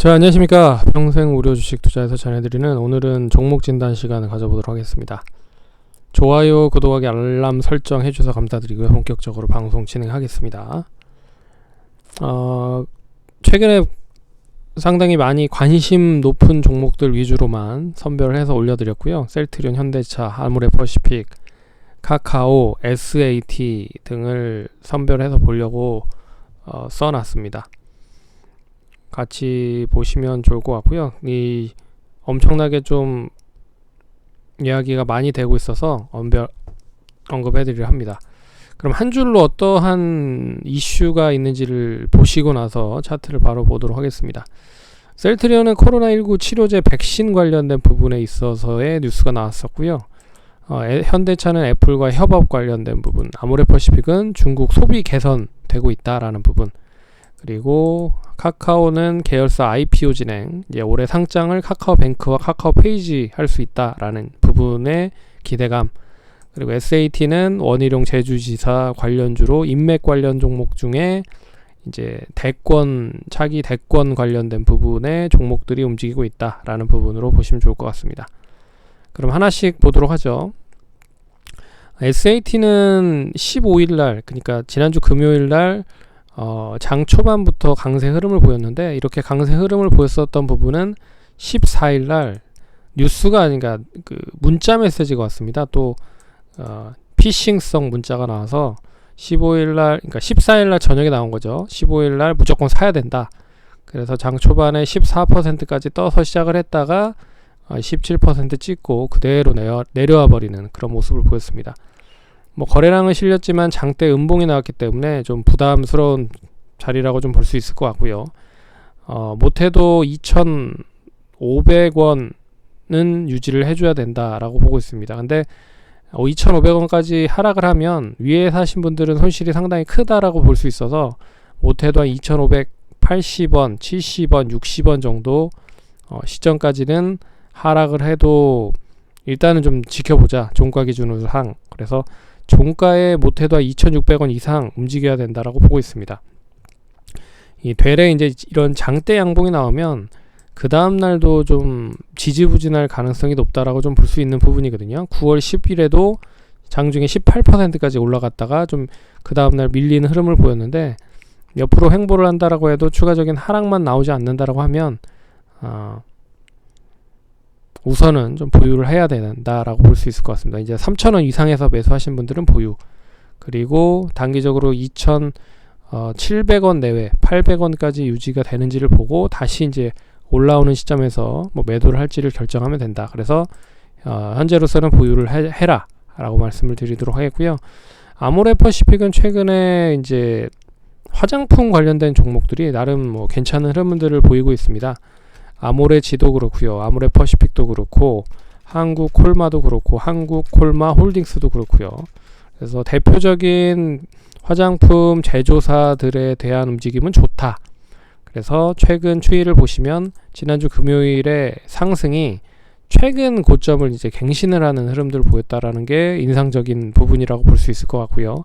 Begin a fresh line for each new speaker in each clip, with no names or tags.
자, 안녕하십니까. 평생 우려 주식 투자에서 전해드리는 오늘은 종목 진단 시간을 가져보도록 하겠습니다. 좋아요, 구독하기, 알람 설정 해주셔서 감사드리고요. 본격적으로 방송 진행하겠습니다. 최근에 상당히 많이 관심 높은 종목들 위주로만 선별해서 올려드렸고요. 셀트리온, 현대차, 아모레퍼시픽, 카카오, SAT 등을 선별해서 보려고 써놨습니다. 같이 보시면 좋을 것 같고요. 이 엄청나게 좀 이야기가 많이 되고 있어서 언급해드리려 합니다. 그럼 한 줄로 어떠한 이슈가 있는지를 보시고 나서 차트를 바로 보도록 하겠습니다. 셀트리온은 코로나19 치료제 백신 관련된 부분에 있어서의 뉴스가 나왔었고요. 현대차는 애플과 협업 관련된 부분, 아모레퍼시픽은 중국 소비 개선되고 있다라는 부분, 그리고 카카오는 계열사 IPO 진행, 이제 올해 상장을 카카오뱅크와 카카오페이지 할 수 있다라는 부분의 기대감, 그리고 SAT는 원희룡 제주지사 관련주로 인맥 관련 종목 중에 이제 차기 대권 관련된 부분의 종목들이 움직이고 있다라는 부분으로 보시면 좋을 것 같습니다. 그럼 하나씩 보도록 하죠. SAT는 15일날, 그러니까 지난주 금요일날 장 초반부터 강세 흐름을 보였는데, 이렇게 강세 흐름을 보였었던 부분은 14일날 뉴스가 아닌가 그 문자 메시지가 왔습니다. 또 피싱성 문자가 나와서 15일날, 그러니까 14일날 저녁에 나온 거죠. 15일날 무조건 사야 된다. 그래서 장 초반에 14%까지 떠서 시작을 했다가 17% 찍고 그대로 내려와 버리는 그런 모습을 보였습니다. 거래량은 실렸지만 장대 음봉이 나왔기 때문에 좀 부담스러운 자리라고 좀 볼 수 있을 것 같고요. 못해도 2,500원은 유지를 해줘야 된다라고 보고 있습니다. 근데 2,500원까지 하락을 하면 위에 사신 분들은 손실이 상당히 크다라고 볼 수 있어서 못해도 한 2,580원, 70원, 60원 정도 시점까지는 하락을 해도 일단은 좀 지켜보자, 종가 기준으로 상. 그래서 종가에 못해도 2,600원 이상 움직여야 된다라고 보고 있습니다. 되레 이제 이런 장대 양봉이 나오면 그 다음 날도 좀 지지부진할 가능성이 높다라고 좀 볼 수 있는 부분이거든요. 9월 10일에도 장중에 18%까지 올라갔다가 좀 그 다음 날 밀리는 흐름을 보였는데, 옆으로 횡보를 한다라고 해도 추가적인 하락만 나오지 않는다라고 하면 우선은 좀 보유를 해야 된다라고 볼 수 있을 것 같습니다. 이제 3,000원 이상에서 매수하신 분들은 보유, 그리고 단기적으로 2,700원 내외 800원까지 유지가 되는지를 보고 다시 이제 올라오는 시점에서 매도를 할지를 결정하면 된다. 그래서 현재로서는 보유를 해라 라고 말씀을 드리도록 하겠고요. 아모레퍼시픽은 최근에 이제 화장품 관련된 종목들이 나름 괜찮은 흐름들을 보이고 있습니다. 아모레지도 그렇고요, 아모레퍼시픽도 그렇고, 한국콜마도 그렇고, 한국콜마홀딩스도 그렇고요. 그래서 대표적인 화장품 제조사들에 대한 움직임은 좋다. 그래서 최근 추이를 보시면 지난주 금요일에 상승이 최근 고점을 이제 갱신을 하는 흐름들을 보였다라는 게 인상적인 부분이라고 볼 수 있을 것 같고요.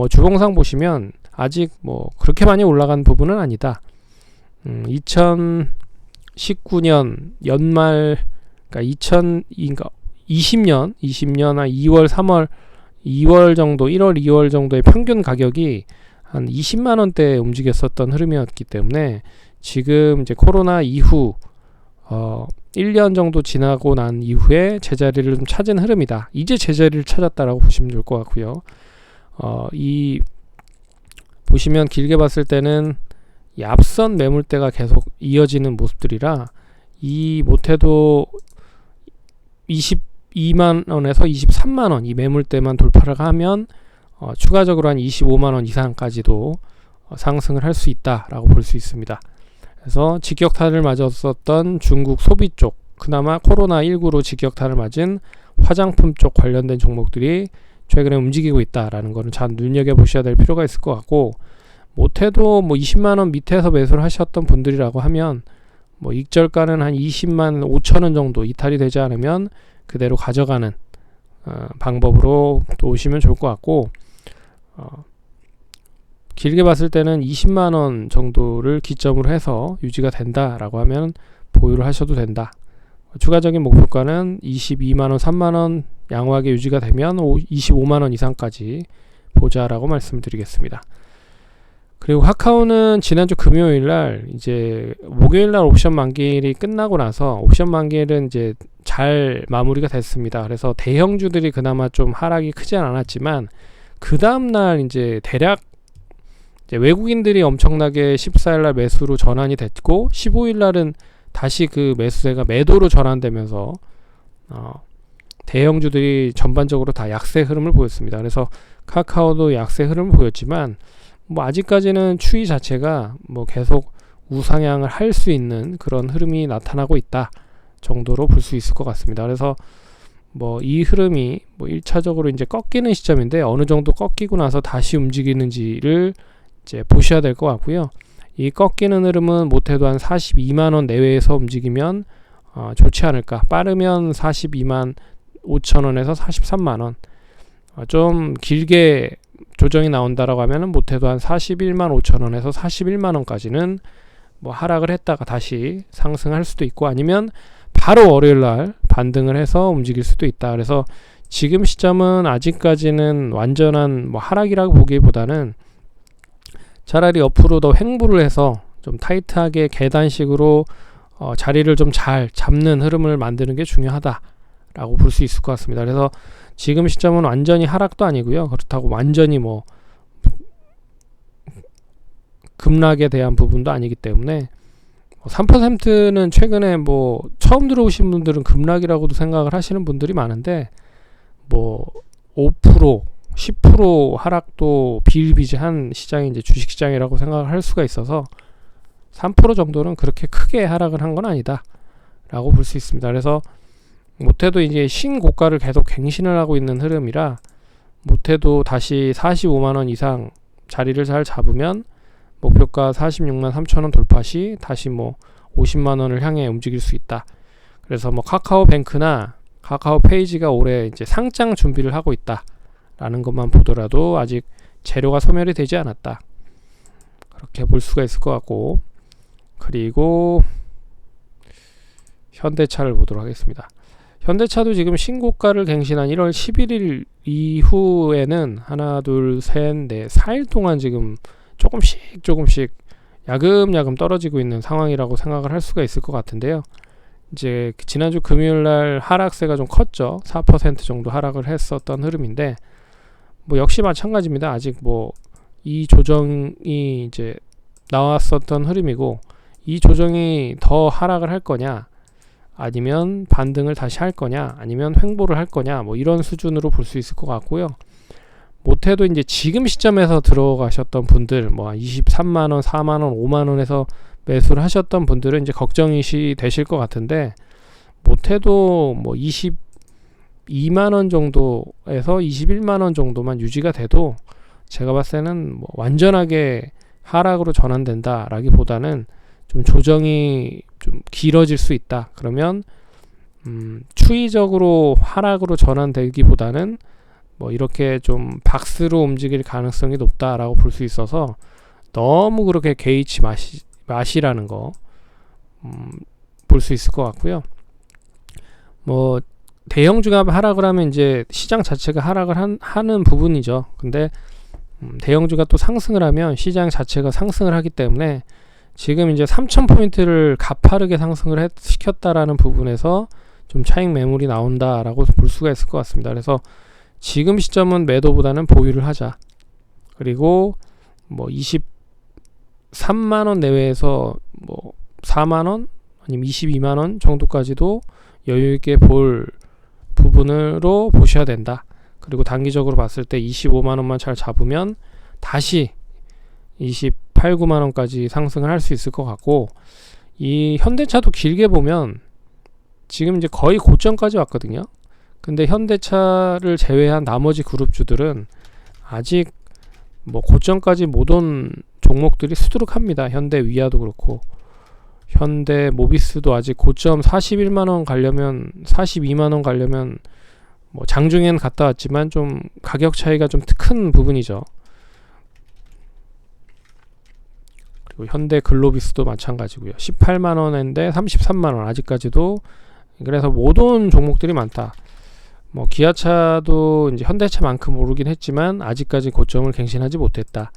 주봉상 보시면 아직 그렇게 많이 올라간 부분은 아니다. 2019년 연말, 그러니까 2020년 한 2월, 3월, 2월 정도, 1월, 2월 정도의 평균 가격이 한 20만원대에 움직였었던 흐름이었기 때문에 지금 이제 코로나 이후 1년 정도 지나고 난 이후에 제자리를 좀 찾은 흐름이다. 이제 제자리를 찾았다라고 보시면 좋을 것 같고요. 보시면 길게 봤을 때는 이 앞선 매물대가 계속 이어지는 모습들이라, 이 못해도 22만원에서 23만원 이 매물대만 돌파를 하면 추가적으로 한 25만원 이상까지도 상승을 할 수 있다라고 볼 수 있습니다. 그래서 직격탄을 맞았었던 중국 소비 쪽, 그나마 코로나19로 직격탄을 맞은 화장품 쪽 관련된 종목들이 최근에 움직이고 있다라는 거는 잘 눈여겨보셔야 될 필요가 있을 것 같고, 못해도 20만원 밑에서 매수를 하셨던 분들이라고 하면 익절가는 한 20만 5천원 정도 이탈이 되지 않으면 그대로 가져가는 방법으로 또 오시면 좋을 것 같고, 길게 봤을 때는 20만원 정도를 기점으로 해서 유지가 된다라고 하면 보유를 하셔도 된다. 추가적인 목표가는 22만원, 3만원 양호하게 유지가 되면 25만원 이상까지 보자라고 말씀드리겠습니다. 그리고 카카오는 지난주 금요일날 이제 목요일날 옵션 만기일이 끝나고 나서 옵션 만기일은 이제 잘 마무리가 됐습니다. 그래서 대형주들이 그나마 좀 하락이 크지 않았지만 그 다음날 이제 대략 이제 외국인들이 엄청나게 14일날 매수로 전환이 됐고 15일날은 다시 그 매수세가 매도로 전환되면서 대형주들이 전반적으로 다 약세 흐름을 보였습니다. 그래서 카카오도 약세 흐름을 보였지만 뭐 아직까지는 추이 자체가 뭐 계속 우상향을 할 수 있는 그런 흐름이 나타나고 있다 정도로 볼 수 있을 것 같습니다. 그래서 뭐 이 흐름이 뭐 1차적으로 이제 꺾이는 시점인데 어느 정도 꺾이고 나서 다시 움직이는지를 이제 보셔야 될 것 같고요. 이 꺾이는 흐름은 못해도 한 42만원 내외에서 움직이면 좋지 않을까. 빠르면 42만 5천원에서 43만원, 좀 길게 조정이 나온다라고 하면은 못해도 한 41만 5천원에서 41만원까지는 뭐 하락을 했다가 다시 상승할 수도 있고, 아니면 바로 월요일날 반등을 해서 움직일 수도 있다. 그래서 지금 시점은 아직까지는 완전한 뭐 하락이라고 보기보다는 차라리 옆으로 더 횡보를 해서 좀 타이트하게 계단식으로 자리를 좀 잘 잡는 흐름을 만드는 게 중요하다라고 볼 수 있을 것 같습니다. 그래서 지금 시점은 완전히 하락도 아니고요. 그렇다고 완전히 뭐 급락에 대한 부분도 아니기 때문에 3%는 최근에 뭐 처음 들어오신 분들은 급락이라고도 생각을 하시는 분들이 많은데 뭐 5%, 10% 하락도 비일비재한 시장이 이제 주식시장이라고 생각을 할 수가 있어서 3% 정도는 그렇게 크게 하락을 한 건 아니다 라고 볼 수 있습니다. 그래서 못해도 이제 신고가를 계속 갱신을 하고 있는 흐름이라 못해도 다시 45만원 이상 자리를 잘 잡으면 목표가 46만 3천원 돌파 시 다시 뭐 50만원을 향해 움직일 수 있다. 그래서 뭐 카카오뱅크나 카카오페이지가 올해 이제 상장 준비를 하고 있다 라는 것만 보더라도 아직 재료가 소멸이 되지 않았다, 그렇게 볼 수가 있을 것 같고, 그리고 현대차를 보도록 하겠습니다. 현대차도 지금 신고가를 갱신한 1월 11일 이후에는 하나 둘 셋 넷 4일 동안 지금 조금씩 야금야금 떨어지고 있는 상황이라고 생각을 할 수가 있을 것 같은데요. 이제 지난주 금요일날 하락세가 좀 컸죠. 4% 정도 하락을 했었던 흐름인데 뭐 역시 마찬가지입니다. 아직 뭐 이 조정이 이제 나왔었던 흐름이고, 이 조정이 더 하락을 할 거냐, 아니면 반등을 다시 할 거냐, 아니면 횡보를 할 거냐, 뭐 이런 수준으로 볼 수 있을 것 같고요. 못해도 이제 지금 시점에서 들어가셨던 분들, 뭐 23만원, 4만원, 5만원에서 매수를 하셨던 분들은 이제 걱정이 되실 것 같은데, 못해도 뭐 22만원 정도에서 21만원 정도만 유지가 돼도 제가 봤을 때는 뭐 완전하게 하락으로 전환된다 라기보다는 좀 조정이 좀 길어질 수 있다. 그러면 추이적으로 하락으로 전환되기보다는 뭐 이렇게 좀 박스로 움직일 가능성이 높다라고 볼 수 있어서 너무 그렇게 개의치 마시라는 거 볼 수 있을 것 같고요. 뭐 대형주가 하락을 하면 이제 시장 자체가 하락을 하는 부분이죠. 근데 대형주가 또 상승을 하면 시장 자체가 상승을 하기 때문에 지금 이제 3,000포인트를 가파르게 상승을 시켰다라는 부분에서 좀 차익 매물이 나온다라고 볼 수가 있을 것 같습니다. 그래서 지금 시점은 매도보다는 보유를 하자. 그리고 뭐 23만원 내외에서 뭐 4만원 아니면 22만원 정도까지도 여유있게 볼 부분으로 보셔야 된다. 그리고 단기적으로 봤을 때 25만원만 잘 잡으면 다시 28, 9만원까지 상승을 할 수 있을 것 같고, 이 현대차도 길게 보면 지금 이제 거의 고점까지 왔거든요. 근데 현대차를 제외한 나머지 그룹주들은 아직 뭐 고점까지 못 온 종목들이 수두룩합니다. 현대 위아도 그렇고 현대 모비스도 아직 고점 41만원 가려면 42만원 가려면 뭐 장중엔 갔다 왔지만 좀 가격 차이가 좀 큰 부분이죠. 또 현대 글로비스도 마찬가지고요. 18만원인데 33만원 아직까지도. 그래서 못 온 종목들이 많다. 뭐 기아차도 이제 현대차만큼 오르긴 했지만 아직까지 고점을 갱신하지 못했다.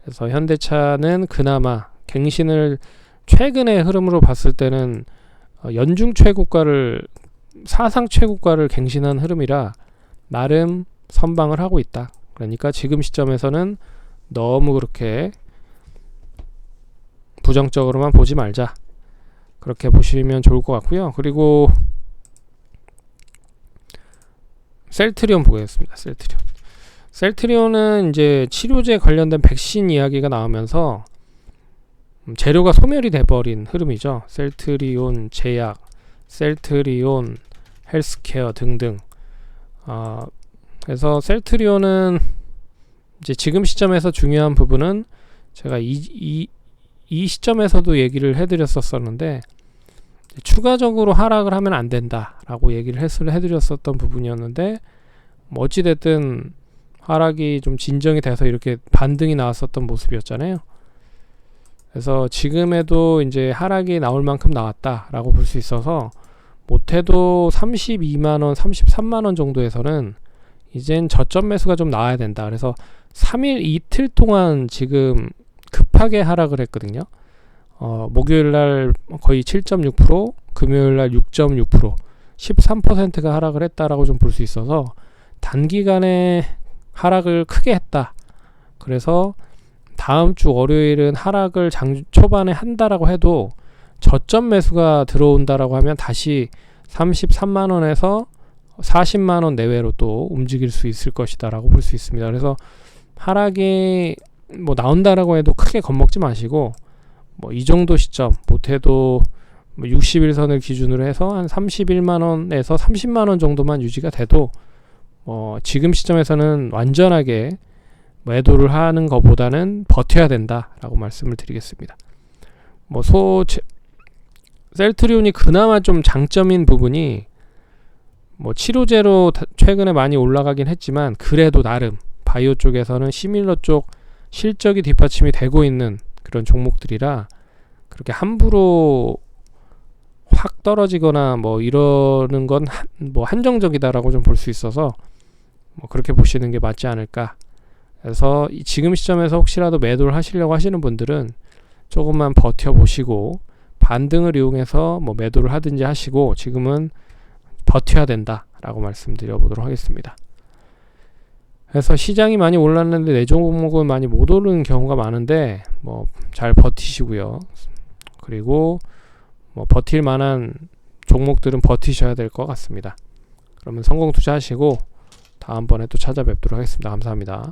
그래서 현대차는 그나마 갱신을 최근의 흐름으로 봤을 때는 연중 최고가를 사상 최고가를 갱신한 흐름이라 나름 선방을 하고 있다. 그러니까 지금 시점에서는 너무 그렇게 부정적으로만 보지 말자. 그렇게 보시면 좋을 것 같고요. 그리고 셀트리온 보겠습니다. 셀트리온은 이제 치료제 관련된 백신 이야기가 나오면서 재료가 소멸이 돼버린 흐름이죠. 셀트리온 제약, 셀트리온 헬스케어 등등. 그래서 셀트리온은 이제 지금 시점에서 중요한 부분은 제가 이 시점에서도 얘기를 해드렸었는데 추가적으로 하락을 하면 안 된다라고 얘기를 해드렸었던 부분이었는데 뭐 어찌됐든 하락이 좀 진정이 돼서 이렇게 반등이 나왔었던 모습이었잖아요. 그래서 지금에도 이제 하락이 나올 만큼 나왔다라고 볼 수 있어서 못해도 32만원, 33만원 정도에서는 이젠 저점 매수가 좀 나와야 된다. 그래서 3일 이틀 동안 지금 급하게 하락을 했거든요. 목요일날 거의 7.6%, 금요일날 6.6%, 13%가 하락을 했다라고 좀 볼 수 있어서 단기간에 하락을 크게 했다. 그래서 다음 주 월요일은 하락을 장 초반에 한다라고 해도 저점 매수가 들어온다라고 하면 다시 33만원에서 40만원 내외로 또 움직일 수 있을 것이다 라고 볼 수 있습니다. 그래서 하락이 뭐 나온다라고 해도 크게 겁먹지 마시고 뭐 이 정도 시점 못해도 뭐 60일선을 기준으로 해서 한 31만원에서 30만원 정도만 유지가 돼도 지금 시점에서는 완전하게 매도를 하는 것보다는 버텨야 된다라고 말씀을 드리겠습니다. 셀트리온이 그나마 좀 장점인 부분이 치료제로 최근에 많이 올라가긴 했지만 그래도 나름 바이오 쪽에서는 시밀러 쪽 실적이 뒷받침이 되고 있는 그런 종목들이라 그렇게 함부로 확 떨어지거나 이러는 건 한정적이다라고 좀 볼 수 있어서 그렇게 보시는 게 맞지 않을까. 그래서 지금 시점에서 혹시라도 매도를 하시려고 하시는 분들은 조금만 버텨보시고 반등을 이용해서 매도를 하든지 하시고 지금은 버텨야 된다라고 말씀드려 보도록 하겠습니다. 그래서 시장이 많이 올랐는데 내 종목은 많이 못 오르는 경우가 많은데 잘 버티시고요. 그리고 버틸 만한 종목들은 버티셔야 될 것 같습니다. 그러면 성공 투자하시고 다음번에 또 찾아뵙도록 하겠습니다. 감사합니다.